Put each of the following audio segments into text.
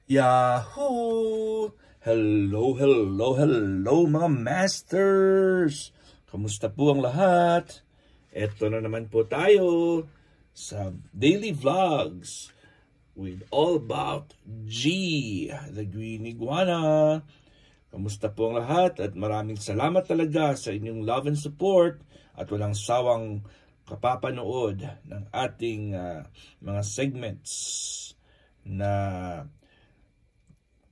Yahoo! Hello mga masters! Kamusta po ang lahat? Eto na naman po tayo sa daily vlogs with all about G, the Green Iguana. Kamusta po ang lahat? At maraming salamat talaga sa inyong love and support at walang sawang kapapanood ng ating mga segments na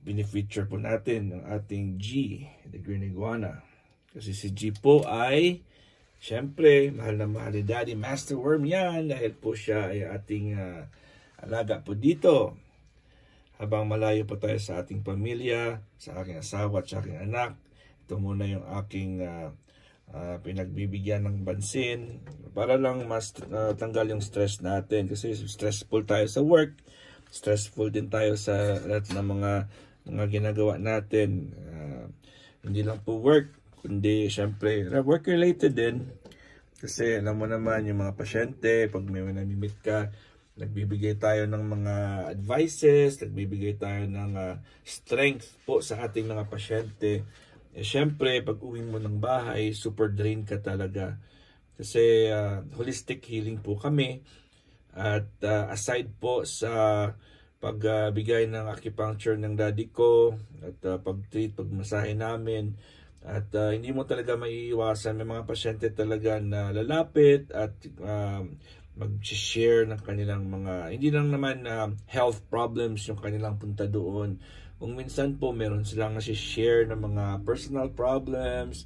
binifeature po natin ng ating G, the Green Iguana. Kasi si G po ay, syempre, mahal na mahal ni Daddy Master Worm yan dahil po siya ay ating alaga po dito. Habang malayo po tayo sa ating pamilya, sa aking asawa at sa aking anak, ito muna yung aking pinagbibigyan ng bansin para lang mas tanggal yung stress natin. Kasi stressful tayo sa work, stressful din tayo sa lahat ng mga ginagawa natin. Hindi lang po work, kundi syempre work related din. Kasi alam mo naman yung mga pasyente, pag may namimit ka, nagbibigay tayo ng mga advices, nagbibigay tayo ng strength po sa ating mga pasyente. Syempre, pag uwi mo ng bahay, super drain ka talaga. Kasi holistic healing po kami. At aside po sa pagbigay ng acupuncture ng daddy ko at pag-treat, pagmasahe namin, at hindi mo talaga maiiwasan, may mga pasyente talaga na lalapit at mag-share ng kanilang mga, hindi lang naman health problems yung kanilang punta doon. Kung minsan po meron silang nasi-share ng mga personal problems,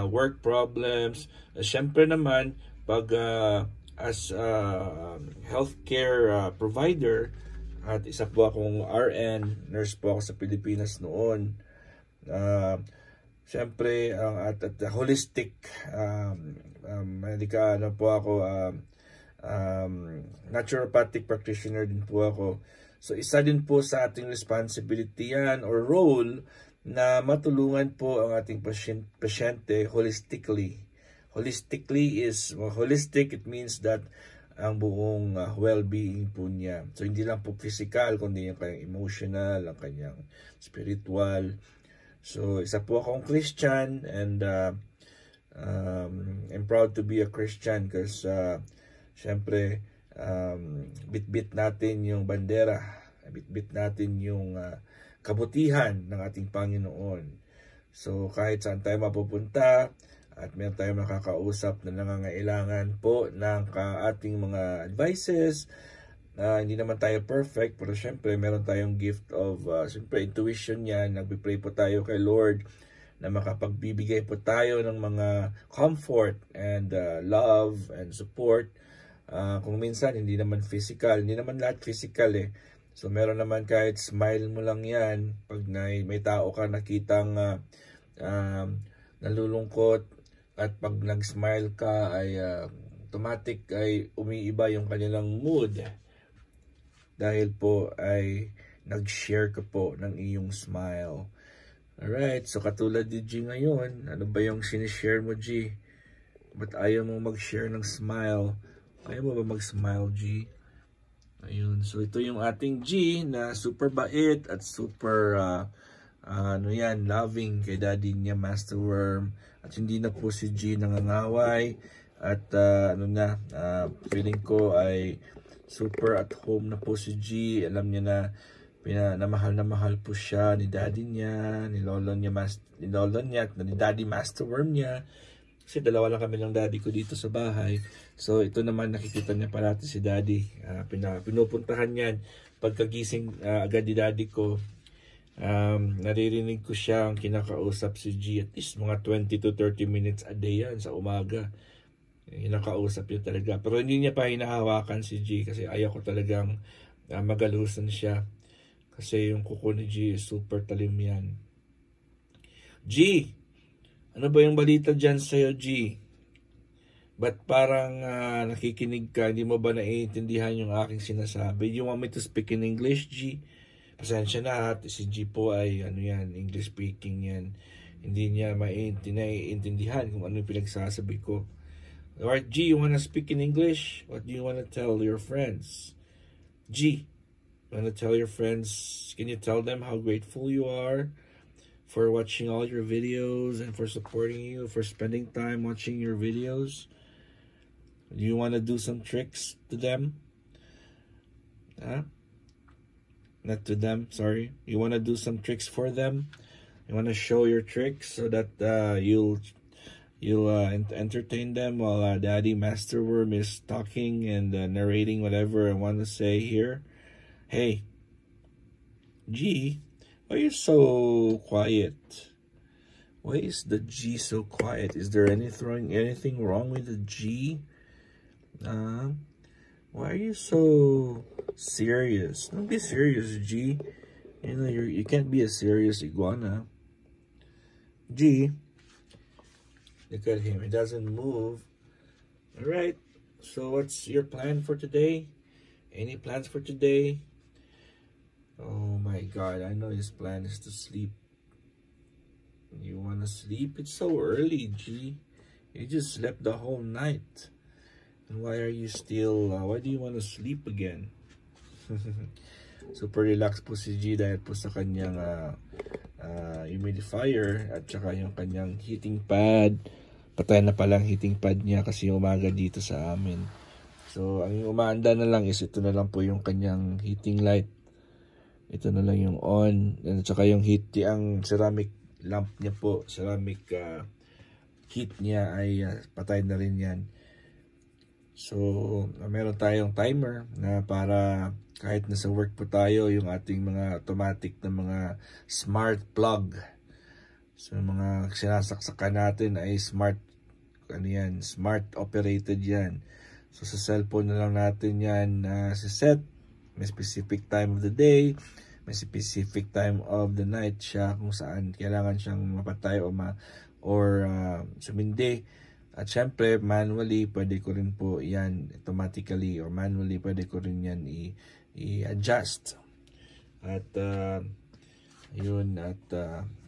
work problems. Syempre naman, pag as healthcare provider, at isa po akong RN, nurse po ako sa Pilipinas noon. Siyempre, at holistic, ano po ako, naturopathic practitioner din po ako. So, isa din po sa ating responsibility yan or role na matulungan po ang ating pasyente holistically. Holistically is, holistic, it means that ang buong well-being po niya. So, hindi lang po physical, kundi yung kanyang emotional, ang kanyang spiritual. So, isa po akong Christian and I'm proud to be a Christian because syempre, bit-bit natin yung bandera, bit-bit natin yung kabutihan ng ating Panginoon. So, kahit saan tayo mapupunta, at meron tayong makakausap na nangangailangan po ng ating mga advices. Hindi naman tayo perfect, pero syempre meron tayong gift of syempre intuition yan. Nagpipray po tayo kay Lord na makapagbibigay po tayo ng mga comfort and love and support. Kung minsan hindi naman physical, hindi naman lahat physical eh. So meron naman kahit smile mo lang yan, pag may tao ka nakitang nalulungkot, at pag nag-smile ka ay automatic ay umiiba yung kanilang mood dahil po ay nag-share ka po ng iyong smile. Alright, so katulad ni G ngayon, ano ba yung sinishare mo, G? Ba't ayaw mo mag-share ng smile? Ayaw mo ba mag-smile, G? Ayun, so ito yung ating G na super bait at super loving kay daddy niya, Master Worm. At hindi na po si G nangangaway. At feeling ko ay super at home na po si G. Alam niya na mahal po siya ni daddy niya, ni lolo niya at ni daddy Master Worm niya. Kasi dalawa lang kami ng daddy ko dito sa bahay. So ito naman nakikita niya parati si daddy. Pinupuntahan niyan. Pagkagising agad ni daddy ko, naririnig ko siyang kinakausap si G at least mga 20 to 30 minutes a day yan sa umaga. Kinakausap niya talaga. Pero hindi niya pa hinahawakan si G kasi ayaw ko talagang magalusan siya. Kasi yung kuko ni G super talim yan. G! Ano ba yung balita dyan sa'yo, G? Ba't parang nakikinig ka? Hindi mo ba naiintindihan yung aking sinasabi? You want me to speak in English, G? Pasensya na, si G po ay English speaking yan. Hindi niya maiintindihan kung ano yung pinagsasabi ko. Alright, G, you wanna speak in English? What do you wanna tell your friends? G, Want to tell your friends, can you tell them how grateful you are for watching all your videos and for supporting you, for spending time watching your videos? Do you want to do some tricks to them? Huh? Not to them, sorry. You want to do some tricks for them? You want to show your tricks so that you'll entertain them while Daddy Master Worm is talking and narrating whatever I want to say here. Hey, G, why are you so quiet? Why is the G so quiet? Is there anything wrong with the G? Why are you so serious? Don't be serious, G. You know you can't be a serious iguana. G, look at him. He doesn't move. All right. So what's your plan for today? Any plans for today? Oh my God! I know his plan is to sleep. You wanna sleep? It's so early, G. You just slept the whole night. And why are you still, why do you want to sleep again? Super relaxed po si G dahil po sa kanyang humidifier at saka yung kanyang heating pad. Patay na palang heating pad niya kasi umaga dito sa amin. So, ang umaanda na lang is ito na lang po yung kanyang heating light. Ito na lang yung on. At saka yung heat, ang ceramic lamp niya po, ceramic heat niya ay patay na rin yan. So, meron tayong timer na para kahit nasa work po tayo, yung ating mga automatic na mga smart plug. So, mga sinasaksakan natin ay smart, smart operated yan. So, sa cellphone na lang natin yan set. May specific time of the day, may specific time of the night siya kung saan kailangan siyang mapatay or sumindi. At syempre, manually, pwede ko rin po yan automatically or manually, pwede ko rin yan i-adjust. At, yun, at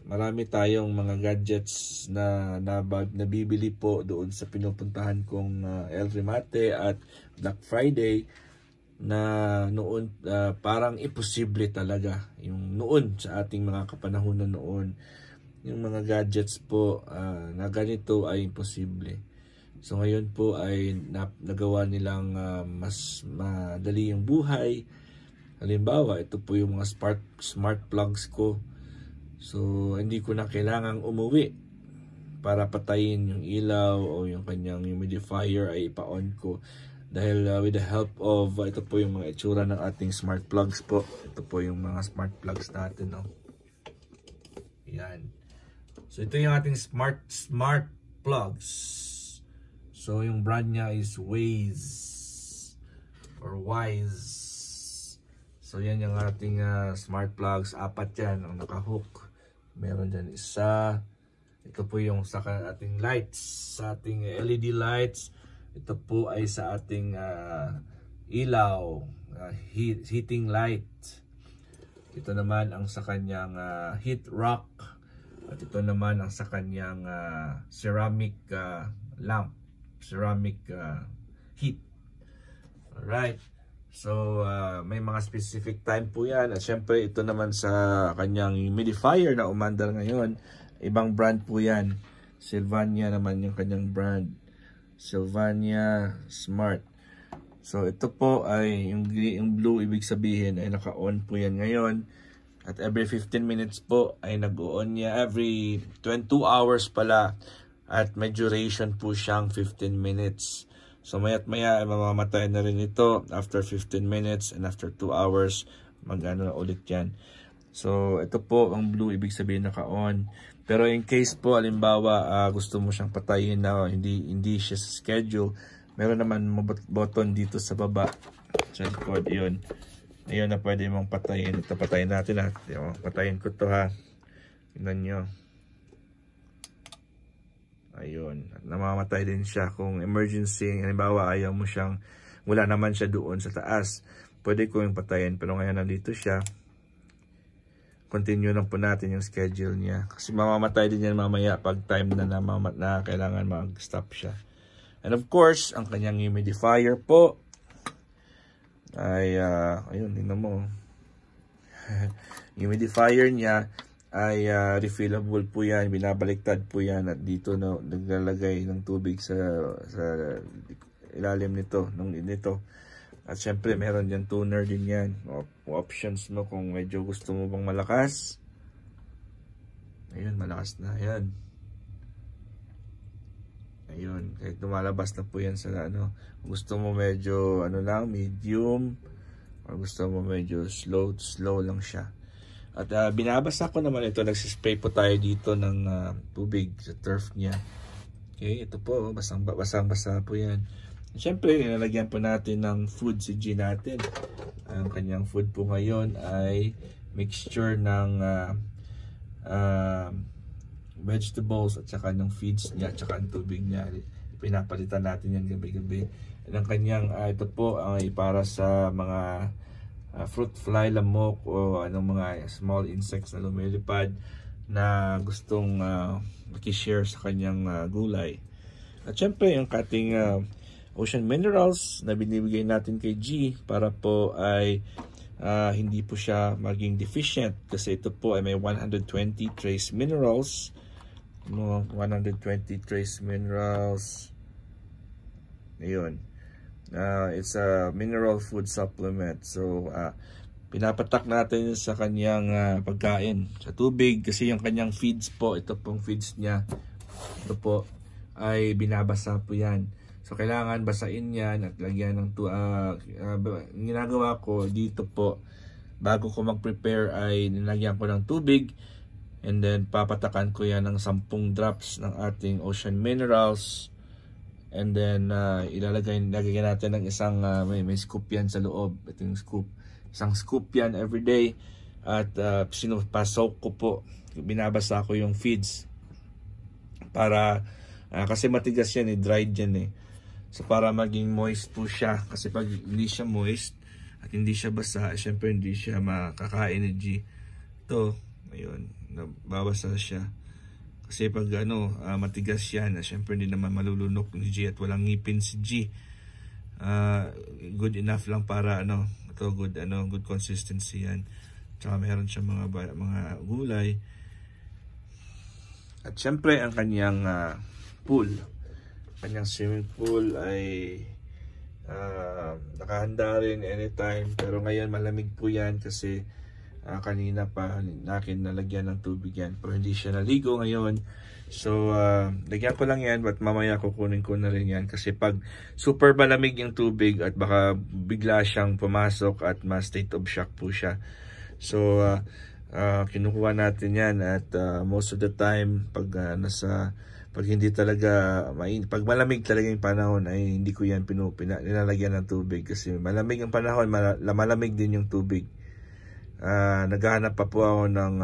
marami tayong mga gadgets na nabibili po doon sa pinupuntahan kong El Remate at Black Friday na noon parang imposible talaga. Yung noon sa ating mga kapanahunan noon, yung mga gadgets po na ganito ay imposible. So ngayon po ay nagawa nilang mas madali yung buhay. Halimbawa, ito po yung mga smart plugs ko. So hindi ko na kailangang umuwi para patayin yung ilaw o yung kanyang humidifier ay ipa-on ko. Dahil with the help of, ito po yung mga itsura ng ating smart plugs po. Ito po yung mga smart plugs natin. No? Yan. So ito yung ating smart plugs. So yung brand niya is Waze or Wise. So yan yung ating smart plugs. 4 yan ang nakahook. Meron dyan isa. Ito po yung sa ating lights, sa ating LED lights. Ito po ay sa ating ilaw, heating light. Ito naman ang sa kanyang heat rock. At ito naman ang sa kanyang ceramic lamp, ceramic heat. Alright. So, may mga specific time po yan. At syempre, ito naman sa kanyang humidifier na umandar ngayon. Ibang brand po yan. Sylvania naman yung kanyang brand. Sylvania Smart. So, ito po ay yung blue, ibig sabihin ay naka-on po yan ngayon. At every 15 minutes po ay nag-on niya. Every 22 hours pala. At may duration po siyang 15 minutes. So maya't maya ay mamamatay na rin ito after 15 minutes and after 2 hours mag-ano na ulit yan. So ito po ang blue, ibig sabihin naka-on. Pero in case po halimbawa gusto mo siyang patayin na hindi siya sa schedule, meron naman button dito sa baba sa likod, yun. Ayun na pwede mong patayin. Ito patayin natin ha. Patayin ko to ha. Tingnan nyo. Ayun. Namamatay din siya kung emergency. Halimbawa ayaw mo siyang, wala naman siya doon sa taas. Pwede ko yung patayin. Pero ngayon nandito siya. Continue lang po natin yung schedule niya. Kasi mamamatay din yan mamaya pag time na kailangan mag-stop siya. And of course, ang kanyang humidifier po ay, ayun, tingnan mo. humidifier niya ay refillable po yan, binabaliktad po yan, at dito na naglalagay ng tubig sa ilalim nito, At syempre meron dyan tuner din yan, options mo kung medyo gusto mo bang malakas. Ayun, malakas na yan. Ayun, kahit lumalabas na po yan sa gusto mo medyo lang, medium, or gusto mo medyo slow lang siya. At binabasa ko naman ito, nagsispray po tayo dito ng tubig sa turf niya. Okay, ito po, basang-basa po yan. Siyempre, nilalagyan po natin ng food si G natin. Ang kanyang food po ngayon ay mixture ng vegetables at saka ng feeds niya at saka ang tubig niya. Pinapalitan natin yan gabi-gabi. Ang kanyang ito po ay para sa mga fruit fly, lamok o mga small insects na lumilipad na gustong makishare sa kanyang gulay. At syempre yung ating ocean minerals na binibigay natin kay G para po ay hindi po siya maging deficient, kasi ito po ay may 120 trace minerals. 120 trace minerals. Ayun. It's a mineral food supplement. So pinapatak natin sa kanyang pagkain sa tubig, kasi yung kanyang feeds po, ito pong feeds niya, ito po ay binabasa po yan. So kailangan basain yan at lagyan ng ginagawa ko dito po, bago ko mag-prepare ay nilagyan ko ng tubig, and then papatakan ko yan ng 10 drops ng ating ocean minerals, and then lagyan natin ng isang may scoop yan sa loob. Ito yung scoop, isang scoop yan everyday, at sinupasok ko po, binabasa ko yung feeds para kasi matigas yan, dried yan so para maging moist po siya, kasi pag hindi siya moist at hindi siya basa, syempre hindi siya makakain ni G. Ito, ayun, nababasa siya. Kasi pag matigas yan, syempre hindi naman malulunok ni G at walang ngipin si G. Good enough lang para ito good consistency yan. Tsaka meron siya mga gulay. At syempre ang kanyang pool, kanyang swimming pool ay nakahanda rin anytime, pero ngayon malamig po yan kasi kanina pa nakin nalagyan ng tubig yan, pero hindi siya naligo ngayon. So lagyan ko lang yan, but mamaya kukunin ko na rin yan, kasi pag super malamig yung tubig at baka bigla siyang pumasok at ma-state of shock po siya. So kinukuha natin yan at most of the time pag pag hindi talaga pag malamig talaga yung panahon ay hindi ko yan nilalagyan ng tubig, kasi malamig ang panahon, malamig din yung tubig. Naghahanap pa po ako ng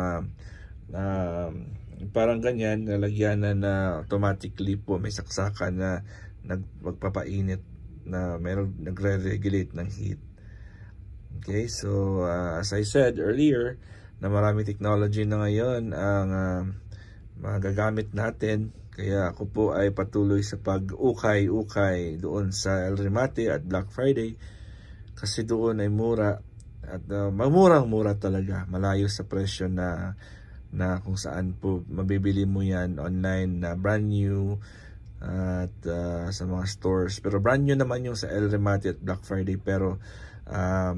parang ganyan, nalagyan na automatically po, may saksakan na magpapainit, na meron nagre-regulate ng heat. Okay, so as I said earlier, na marami technology na ngayon ang magagamit natin. Kaya ako po ay patuloy sa pag-ukay doon sa El Remate at Black Friday, kasi doon ay mura at mamurang-mura talaga, malayo sa presyo na kung saan po mabibili mo yan online na brand new at sa mga stores. Pero brand new naman yung sa El Remate at Black Friday, pero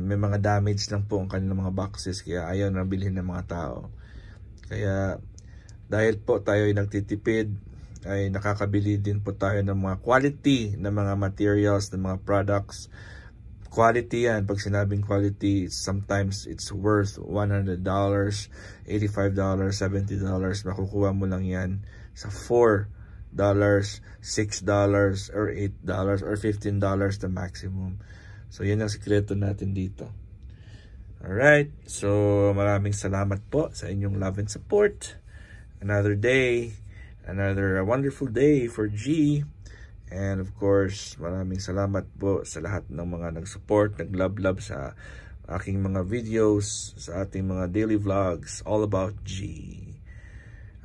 may mga damage lang po ang kanilang mga boxes, kaya ayaw na bilhin ng mga tao. Kaya dahil po tayo ay nagtitipid, ay nakakabili din po tayo ng mga quality na mga materials, ng mga products. Quality yan, pag sinabing quality, sometimes it's worth $100, $85, $70. Makukuha mo lang yan sa $4, $6, or $8, or $15 the maximum. So yan ang sikreto natin dito. Alright, so maraming salamat po sa inyong love and support. Another day, another wonderful day for G. And of course, maraming salamat po sa lahat ng mga nag-support, nag-love sa aking mga videos, sa ating mga daily vlogs, all about G.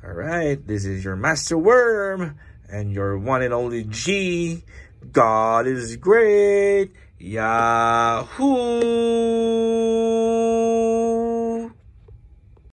Alright, this is your Master Worm, and your one and only G. God is great. Yahoo!